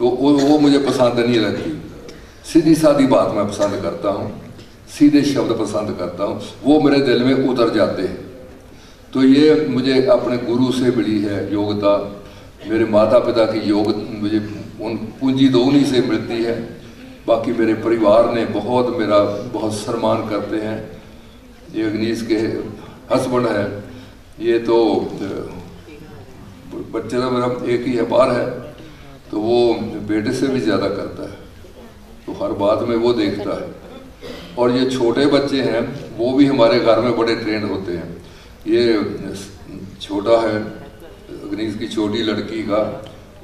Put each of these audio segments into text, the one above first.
तो वो मुझे पसंद नहीं लगती। सीधी सादी बात मैं पसंद करता हूँ, सीधे शब्द पसंद करता हूँ, वो मेरे दिल में उतर जाते हैं। तो ये मुझे अपने गुरु से मिली है योग्यता, मेरे माता पिता की योग मुझे उन पूंजी तो उन्हीं से मिलती है। बाकी मेरे परिवार ने मेरा बहुत सम्मान करते हैं। ये अग्नीश के हस्बैंड है, ये तो बच्चे तो मेरा एक ही है, बाहर है, तो वो बेटे से भी ज़्यादा करता है, तो हर बात में वो देखता है। और ये छोटे बच्चे हैं वो भी हमारे घर में बड़े ट्रेंड होते हैं। ये छोटा है, अग्नीश की छोटी लड़की का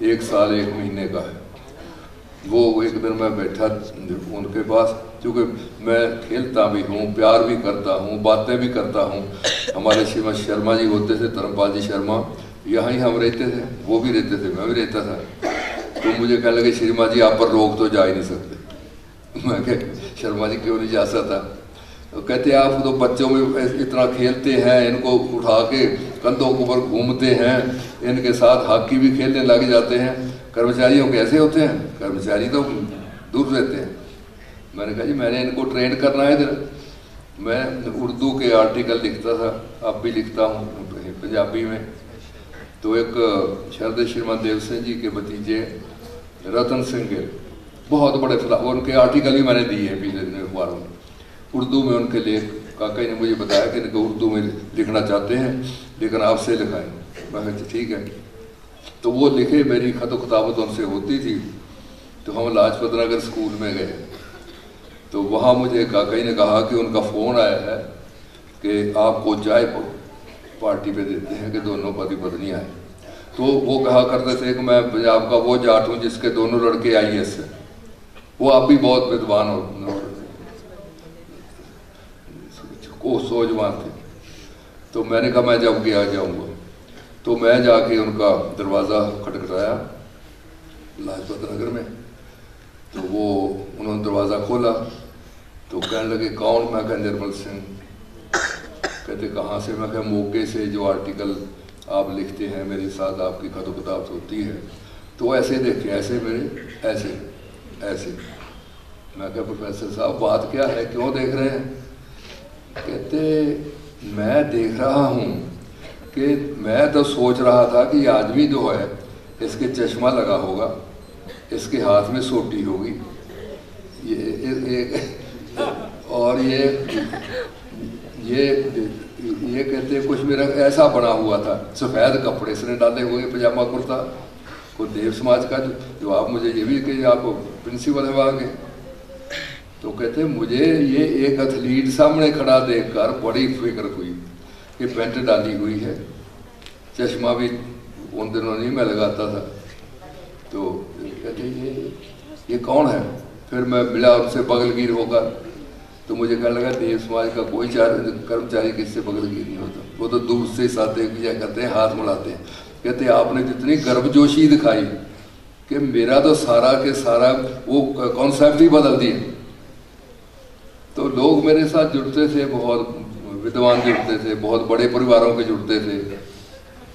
1 साल 1 महीने का है। वो एक दिन मैं बैठा उनके पास, क्योंकि मैं खेलता भी हूँ, प्यार भी करता हूँ, बातें भी करता हूँ। हमारे श्रीमद शर्मा जी होते थे, धर्मपाल जी शर्मा, यहाँ ही हम रहते थे, वो भी रहते थे, मैं भी रहता था। तो मुझे कहने लगे शर्मा जी आप पर रोक तो जा ही नहीं सकते। मैं कह शर्मा जी क्यों नहीं जा सकता? तो कहते आप तो बच्चों में इतना खेलते हैं, इनको उठा के कंधों के ऊपर घूमते हैं, इनके साथ हॉकी भी खेलने लग जाते हैं। कर्मचारियों कैसे होते हैं? कर्मचारी तो दूर रहते हैं। मैंने कहा जी मैंने इनको ट्रेन करना है इधर। मैं उर्दू के आर्टिकल लिखता था, अब भी लिखता हूँ पंजाबी में। तो एक शरद श्रीमान देव सिंह जी के भतीजे रतन सिंह गिल बहुत बड़े उनके आर्टिकल भी मैंने दिए हैं पिछले दिन अखबारों में, उर्दू में उनके लेख। काका ने मुझे बताया कि इनको उर्दू में लिखना चाहते हैं, लेकिन आपसे लिखाएं। मैं कहा ठीक है। तो वो लिखे, मेरी खत खताबत उनसे होती थी। तो हम लाजपत नगर स्कूल में गए, तो वहाँ मुझे काका ने कहा कि उनका फ़ोन आया है कि आपको चाय पार्टी पे देते हैं कि दोनों पति पत्नी आए। तो वो कहा करते थे कि मैं पंजाब का वो जाट हूँ जिसके दोनों लड़के IAS हैं। वो आप भी बहुत विद्वान और सोचवान थे। तो मैंने कहा मैं जब गया जाऊँगा। तो मैं जाके उनका दरवाज़ा खटखटाया लाजपत नगर में। तो वो उन्होंने दरवाज़ा खोला, तो कहने लगे कौन? मैं कहा निर्मल सिंह। कहते कहाँ से? मैं कहा मोगे से, जो आर्टिकल आप लिखते हैं मेरे साथ आपकी खत किताब होती है। तो ऐसे देखें, ऐसे मेरे ऐसे ऐसे। मैं कहा प्रोफेसर साहब बात क्या है, क्यों देख रहे हैं? कहते मैं देख रहा हूँ कि मैं तो सोच रहा था कि ये आदमी जो है इसके चश्मा लगा होगा, इसके हाथ में सोटी होगी, और ये कहते कुछ मेरा ऐसा बना हुआ था, सफ़ेद कपड़े इसने डाले हुए, पजामा कुर्ता। को देव समाज का जो आप मुझे ये भी कि आप प्रिंसिपल है वहाँ के। तो कहते मुझे ये एक एथलीट सामने खड़ा देखकर बड़ी फिक्र हुई कि पैंट डाली हुई है, चश्मा भी उन दिनों नहीं मैं लगाता था। तो कहते ये कौन है? फिर मैं मिला उनसे बगलगीर होकर। तो मुझे कहने लगा देव समाज का कोई कर्मचारी किससे बगलगीर नहीं होता, वो तो दूर से साथ करते हैं, हाथ मिलाते हैं। कहते आपने जितनी गर्मजोशी दिखाई कि मेरा तो सारा के सारा वो कॉन्सेप्ट ही बदल दिए। तो लोग मेरे साथ जुड़ते थे, बहुत विद्वान जुड़ते थे, बहुत बड़े परिवारों के जुड़ते थे।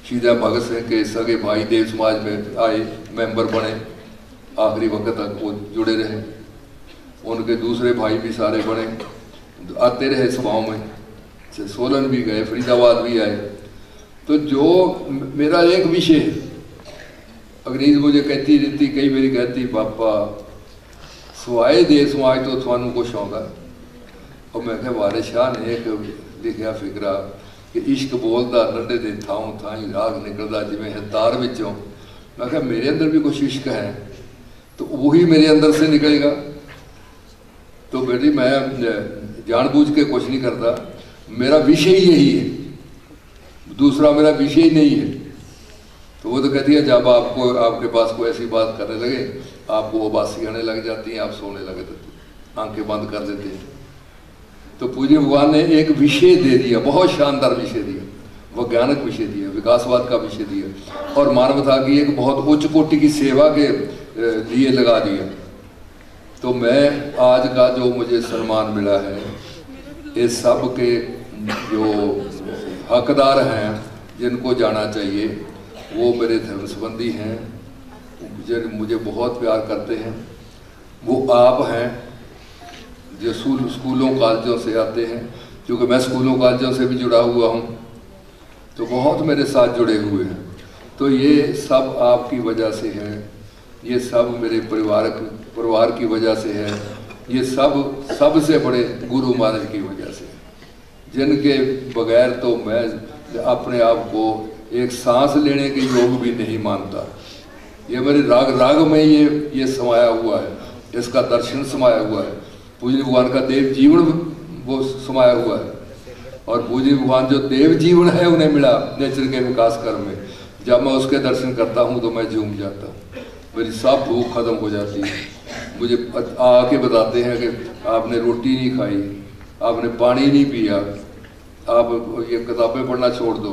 सीधा भगत सिंह के सगे भाई देव समाज में आए, मेंबर बने, आखिरी वक्त तक वो जुड़े रहे। उनके दूसरे भाई भी सारे बने, आते रहे सभाओं में, सोलन भी गए, फरीदाबाद भी आए। तो जो मेरा एक विषय अग्नीश मुझे कहती रहती, कई मेरी कहती पापा सवाए देव समाज तो थानू कुछ आउंदा। और मैं क्या वारिस शाह ने एक लिखिया फिकरा कि इश्क बोलता नंडे दे थाऊं थाई राग निकलता जिमें है तार विचों। मैं क्या मेरे अंदर भी कुछ इश्क है तो वही मेरे अंदर से निकलेगा। तो बेटी मैं जानबूझ के कुछ नहीं करता, मेरा विषय ही यही है, दूसरा मेरा विषय ही नहीं है। तो वो तो कहती है जब आपको आपके पास कोई ऐसी बात करने लगे आपको वो बासी आने लग जाती हैं, आप सोने लगे तो आंखें बंद कर देते हैं। तो पूज्य भगवान ने एक विषय दे दिया, बहुत शानदार विषय दिया, वैज्ञानिक विषय दिया, विकासवाद का विषय दिया, और मानवता की एक बहुत उच्च कोटि की सेवा के लिए लगा दिया। तो मैं आज का जो मुझे सम्मान मिला है, ये सब के जो हकदार हैं जिनको जाना चाहिए वो मेरे धर्म संबंधी हैं, मुझे बहुत प्यार करते हैं, वो आप हैं जो स्कूलों कॉलेजों से आते हैं, क्योंकि मैं स्कूलों कॉलेजों से भी जुड़ा हुआ हूँ, तो बहुत मेरे साथ जुड़े हुए हैं। तो ये सब आपकी वजह से है, ये सब मेरे परिवार की वजह से है, ये सबसे बड़े गुरु महाराज की वजह से, जिनके बगैर तो मैं अपने आप को एक सांस लेने के योग भी नहीं मानता। ये मेरे राग में ये समाया हुआ है, इसका दर्शन समाया हुआ है, पूज्य भगवान का देव जीवन वो समाया हुआ है। और पूज्य भगवान जो देव जीवन है उन्हें मिला नेचर के विकास कर्म में, जब मैं उसके दर्शन करता हूँ तो मैं झूम जाता हूँ, मेरी सब भूख खत्म हो जाती है। मुझे आके बताते हैं कि आपने रोटी नहीं खाई, आपने पानी नहीं पिया, आप ये किताबें पढ़ना छोड़ दो।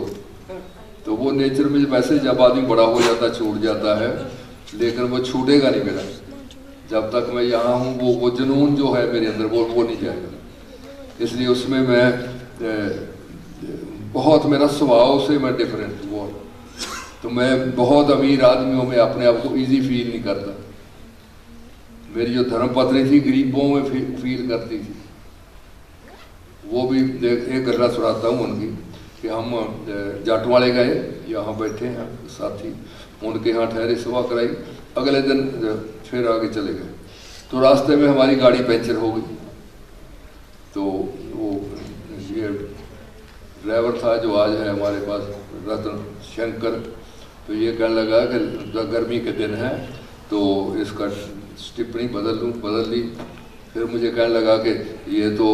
तो वो नेचर में वैसे जब आदमी बड़ा हो जाता छूट जाता है, लेकिन वो छूटेगा नहीं मेरा जब तक मैं यहाँ हूँ। वो जुनून जो है मेरे अंदर वो नहीं जाएगा। इसलिए उसमें मैं बहुत, मेरा स्वभाव से मैं डिफरेंट वो, तो मैं बहुत अमीर आदमियों में अपने आप को इजी फील नहीं करता। मेरी जो धर्मपत्नी थी गरीबों में फील करती थी। वो भी एक घटना सुनाता हूँ उनकी, कि हम जाटवाड़े गए, यहाँ बैठे हैं साथी, उनके यहाँ ठहरे, सुबह कराई, अगले दिन फिर आगे चले गए। तो रास्ते में हमारी गाड़ी पंचर हो गई। तो वो ये ड्राइवर था जो आज है हमारे पास, रतन शंकर, तो ये कहने लगा कि गर्मी के दिन है तो इसका स्टिपनी बदल ली। फिर मुझे कहने लगा कि ये तो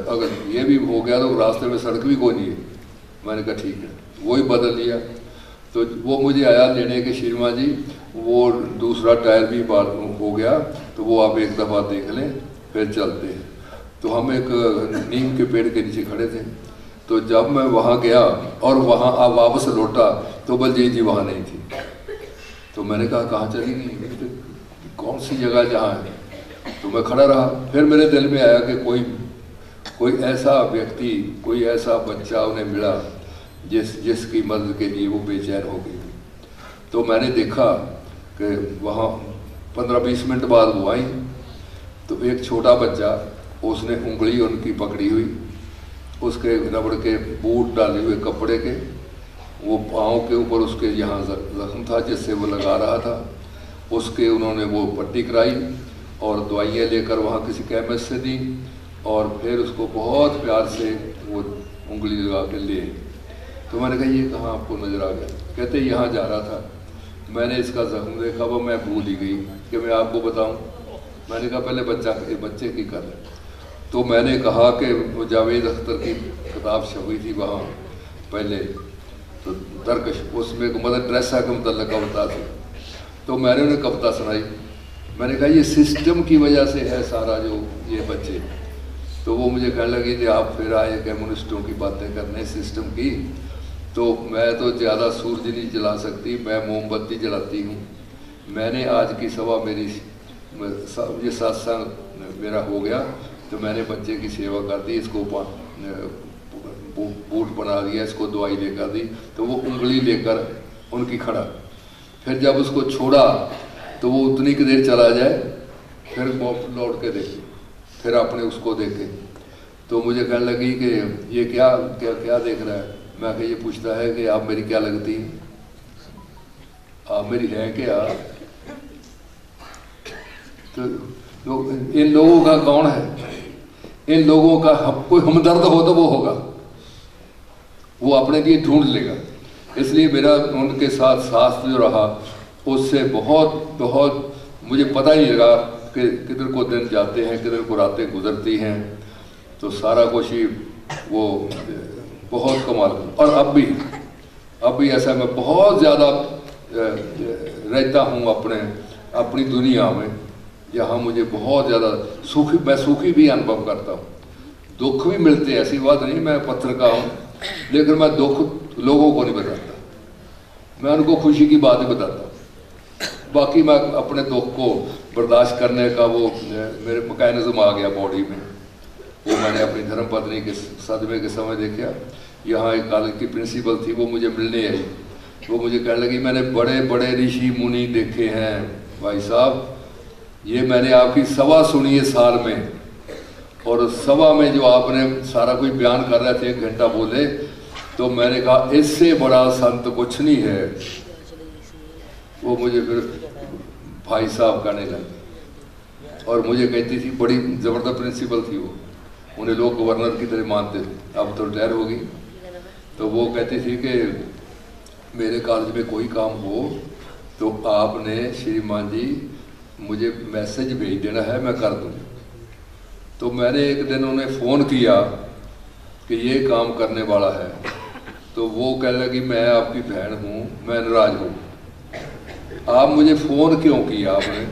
अगर ये भी हो गया तो रास्ते में सड़क भी कोई नहीं है। मैंने कहा ठीक है, वो ही बदल लिया। तो वो मुझे आया लेने के, शर्मा जी वो दूसरा टायर भी बार हो गया, तो वो आप एक दफ़ा देख लें फिर चलते हैं। तो हम एक नीम के पेड़ के नीचे खड़े थे। तो जब मैं वहाँ गया और वहाँ आप वापस लौटा तो बलजीत जी वहाँ नहीं थी। तो मैंने कहा कहाँ चली गई, कौन सी जगह जहाँ है। तो मैं खड़ा रहा। फिर मेरे दिल में आया कि कोई ऐसा व्यक्ति, कोई ऐसा बच्चा उन्हें मिला जिसकी मदद के लिए वो बेचैन हो गई। तो मैंने देखा कि वहाँ 15-20 मिनट बाद वो आई। तो एक छोटा बच्चा, उसने उंगली उनकी पकड़ी हुई, उसके रबड़ के बूट डाले हुए कपड़े के, वो पाँव के ऊपर उसके यहाँ जख्म था जिससे वो लगा रहा था, उसके उन्होंने वो पट्टी कराई और दवाइयाँ लेकर वहाँ किसी केमिस्ट से दी, और फिर उसको बहुत प्यार से वो उंगली लगा के ले। तो मैंने कहा ये कहाँ आपको नज़र आ गया। कहते यहाँ जा रहा था, मैंने इसका जख्म देखा, वो मैं भूल ही गई कि मैं आपको बताऊँ। मैंने कहा पहले बच्चे की कर। तो मैंने कहा कि वो जावेद अख्तर की किताब छपी थी वहाँ पहले, तो दरकश उसमें मदर टेरेसा के मतलब कविता थी। तो मैंने उन्हें कविता सुनाई। मैंने कहा ये सिस्टम की वजह से है सारा जो ये बच्चे। तो वो मुझे कहने लगी कि आप फिर आए कम्युनिस्टों की बातें करने सिस्टम की। तो मैं तो ज़्यादा सूरज नहीं जला सकती, मैं मोमबत्ती जलाती हूँ। मैंने आज की सभा मेरी ये सत्संग मेरा हो गया, तो मैंने बच्चे की सेवा कर दी, इसको बूट बना दिया, इसको दवाई लेकर दी। तो वो उंगली लेकर उनकी खड़ा। फिर जब उसको छोड़ा तो वो उतनी की देर चला जाए, फिर लौट के देखे, फिर आपने उसको देखे। तो मुझे कहने लगी कि ये क्या देख रहा है। मैं कहा ये पूछता है कि आप मेरी क्या लगती हैं, आप मेरी हैं क्या। तो इन लोगों का कौन है, इन लोगों का कोई हमदर्द हो तो वो होगा, वो अपने लिए ढूंढ लेगा। इसलिए मेरा उनके साथ जो रहा उससे बहुत मुझे पता ही लगा कि किधर को दिन जाते हैं, किधर को रातें गुजरती हैं। तो सारा कुछ ही वो बहुत कमाल। और अब भी ऐसा मैं बहुत ज़्यादा रहता हूँ अपनी दुनिया में, जहाँ मुझे बहुत ज़्यादा मैं सुखी भी अनुभव करता हूँ। दुख भी मिलते हैं, ऐसी बात नहीं, मैं पत्थर का हूँ, लेकिन मैं दुख लोगों को नहीं बताता, मैं उनको खुशी की बात ही बताता हूँ। बाकी मैं अपने दुख को बर्दाश्त करने का वो मेरे मैकेनिज्म आ गया बॉडी में। वो मैंने अपनी धर्मपत्नी के सदमे के समय देखा। यहाँ एक कॉलेज की प्रिंसिपल थी, वो मुझे मिलने आई। वो मुझे कहने लगी मैंने बड़े बड़े ऋषि मुनि देखे हैं, भाई साहब ये मैंने आपकी सभा सुनी है साल में, और सभा में जो आपने सारा कुछ बयान कर रहे थे 1 घंटा बोले, तो मैंने कहा इससे बड़ा संत कुछ नहीं है। वो मुझे फिर भाई साहब कहने लगे, और मुझे कहती थी, बड़ी ज़बरदस्त प्रिंसिपल थी वो, उन्हें लोग गवर्नर की तरह मानते थे, अब तो रिटायर हो गई। तो वो कहती थी कि मेरे कॉलेज में कोई काम हो तो आपने श्रीमान जी मुझे मैसेज भेज देना है, मैं कर दूँ। तो मैंने एक दिन उन्हें फ़ोन किया कि ये काम करने वाला है, तो वो कह लगी मैं आपकी बहन हूँ, मैं नाराज़ हूँ, आप मुझे फ़ोन क्यों किया आपने,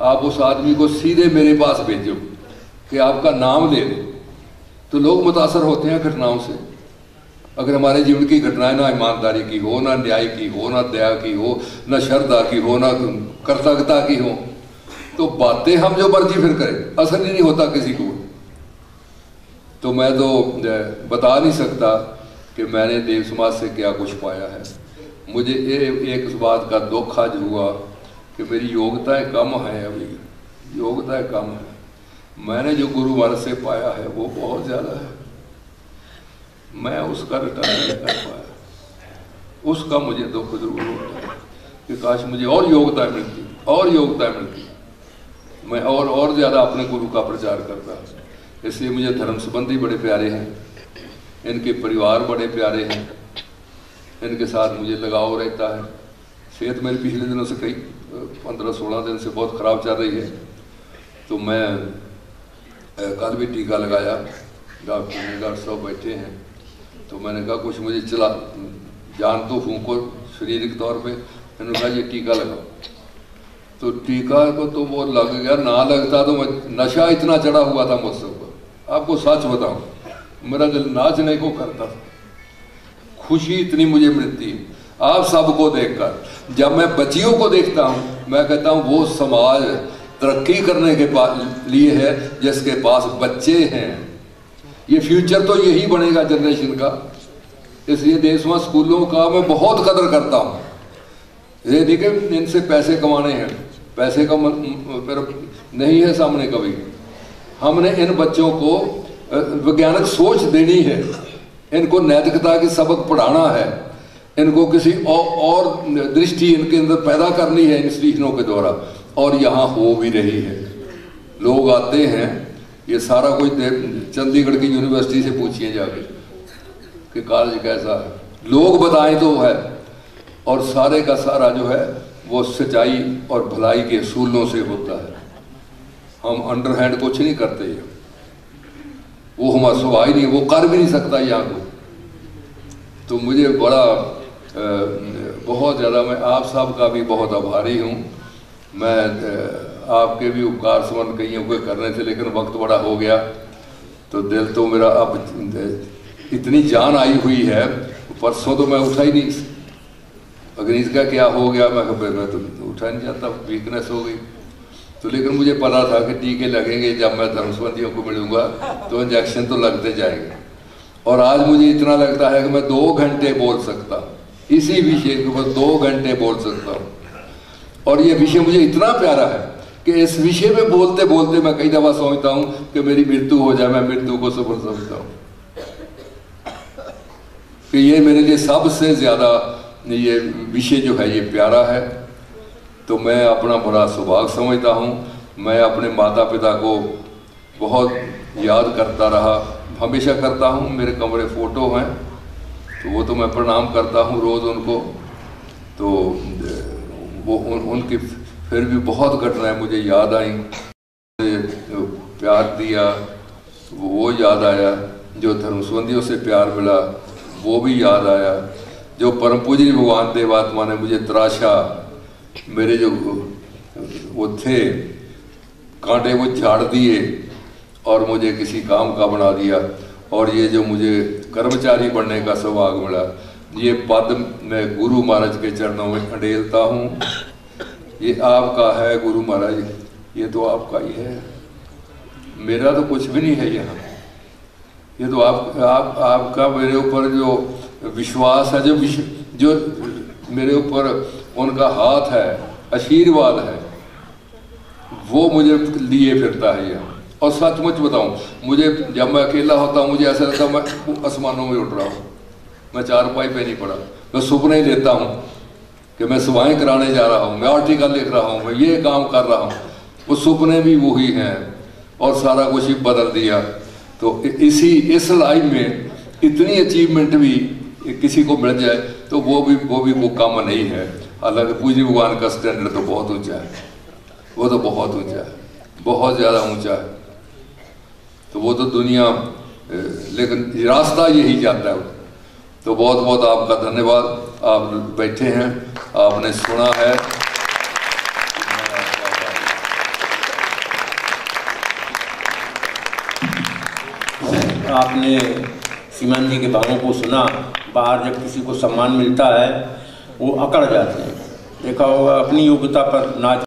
आप उस आदमी को सीधे मेरे पास भेजो कि आपका नाम ले दे। तो लोग मुतासर होते हैं घटनाओं से। अगर हमारे जीवन की घटनाएं ना ईमानदारी की हो, ना न्याय की हो, ना दया की हो, ना श्रद्धा की हो, ना कर्तव्यता की हो, तो बातें हम जो मर्जी फिर करें, असर ही नहीं होता किसी को। तो मैं तो बता नहीं सकता कि मैंने देव समाज से क्या कुछ पाया है। मुझे एक इस बात का दुख आज हुआ कि मेरी योग्यताएं कम हैं, अभी योग्यताएं कम है। मैंने जो गुरु महाराज से पाया है वो बहुत ज़्यादा है, मैं उसका रिटर्न नहीं कर पाया। उसका मुझे दुख जरूर होता है कि काश मुझे और योग्यता मिलती, और योग्यता मिलती, मैं और ज़्यादा अपने गुरु का प्रचार करता। इसलिए मुझे धर्म संबंधी बड़े प्यारे हैं, इनके परिवार बड़े प्यारे हैं, इनके साथ मुझे लगाव रहता है। सेहत मेरी पिछले दिनों से कई 15-16 दिन से बहुत ख़राब चल रही है। तो मैं कल भी टीका लगाया, डॉक्टर साहब बैठे हैं, तो मैंने कहा कुछ मुझे चला जान तो हूँ को शारीरिक तौर पे, मैंने कहा ये टीका लगाओ। तो टीका को तो वो लग गया, ना लगता तो मैं, नशा इतना चढ़ा हुआ था मुझसे ऊपर, आपको सच बताऊँ, मेरा दिल नाचने को करता था, खुशी इतनी मुझे मिलती है आप सबको देखकर। जब मैं बच्चियों को देखता हूँ मैं कहता हूँ वो समाज तरक्की करने के लिए है जिसके पास बच्चे हैं, ये फ्यूचर तो यही बनेगा जनरेशन का। इसलिए देश में स्कूलों का मैं बहुत कदर करता हूँ। ये देखिए इनसे पैसे कमाने हैं, पैसे का फिर नहीं है सामने कभी। हमने इन बच्चों को वैज्ञानिक सोच देनी है, इनको नैतिकता की सबक पढ़ाना है, इनको किसी और दृष्टि इनके अंदर पैदा करनी है इंस्टीट्यूशनों के द्वारा, और यहाँ हो भी रही है। लोग आते हैं, ये सारा कुछ चंडीगढ़ की यूनिवर्सिटी से पूछिए जाके कि कॉलेज कैसा है, लोग बताएं तो है, और सारे का सारा जो है वो सच्चाई और भलाई के असूलों से होता है। हम अंडरहैंड कुछ नहीं करते, वो हमारा स्वभाव ही नहीं, वो कर भी नहीं सकता यहाँ को। तो मुझे बड़ा बहुत ज़्यादा, मैं आप सब का भी बहुत आभारी हूँ। मैं आपके भी उपकार समन कईयों को करने थे, लेकिन वक्त बड़ा हो गया, तो दिल तो मेरा अब इतनी जान आई हुई है। परसों तो मैं उठा ही नहीं, अगर इसका क्या हो गया, मैं तो उठा नहीं जाता, वीकनेस हो गई। तो लेकिन मुझे पता था कि टीके लगेंगे, जब मैं धर्मसंबंधियों को मिलूंगा तो इंजेक्शन तो लगते जाएंगे। और आज मुझे इतना लगता है कि मैं 2 घंटे बोल सकता हूँ इसी विषय के ऊपर, 2 घंटे बोल सकता हूँ। और ये विषय मुझे इतना प्यारा है कि इस विषय में बोलते बोलते मैं कई दफा सोचता हूँ कि मेरी मृत्यु हो जाए, मैं मृत्यु को सफल समझता हूँ कि ये मेरे लिए सबसे ज्यादा ये विषय जो है ये प्यारा है। तो मैं अपना बड़ा सौभाग्य समझता हूँ। मैं अपने माता पिता को बहुत याद करता रहा, हमेशा करता हूँ। मेरे कमरे फोटो हैं तो वो तो मैं प्रणाम करता हूँ रोज़ उनको। तो वो उनकी फिर भी बहुत घटनाएं मुझे याद आई, प्यार दिया वो याद आया, जो धर्मसंबंधियों से प्यार मिला वो भी याद आया, जो परम पूजनीय भगवान देवात्मा ने मुझे तराशा, मेरे जो वो थे कांटे वो झाड़ दिए और मुझे किसी काम का बना दिया। और ये जो मुझे कर्मचारी बनने का सौभाग्य मिला, ये पद मैं गुरु महाराज के चरणों में अडेलता हूँ। ये आपका है गुरु महाराज, ये तो आपका ही है, मेरा तो कुछ भी नहीं है यहाँ। ये तो आपका मेरे ऊपर जो विश्वास है, जो मेरे ऊपर उनका हाथ है, आशीर्वाद है, वो मुझे लिए फिरता है ये। और सचमुच बताऊं, मुझे जब मैं अकेला होता हूँ मुझे ऐसा लगता है मैं आसमानों में उड़ रहा हूँ, मैं चारपाई पे नहीं पड़ा। मैं सुपने ही लेता हूँ कि मैं सभाएं कराने जा रहा हूँ, मैं आर्टिकल लिख रहा हूँ, मैं ये काम कर रहा हूँ। वो सुपने भी वही हैं और सारा कुछ ही बदल दिया। तो इस लाइफ में इतनी अचीवमेंट भी किसी को मिल जाए तो वो भी वो कम नहीं है। हालांकि पूज्य भगवान का स्टैंडर्ड तो बहुत ऊंचा है, वो तो बहुत ऊंचा है, बहुत ज़्यादा ऊंचा है। तो वो तो दुनिया, लेकिन रास्ता यही जाता है। तो बहुत बहुत आपका धन्यवाद। आप बैठे हैं, आपने सुना है। आपने सीमान जी के भावों को सुना। बाहर जब किसी को सम्मान मिलता है वो अकड़ जाते हैं। देखा होगा अपनी योग्यता पर नाच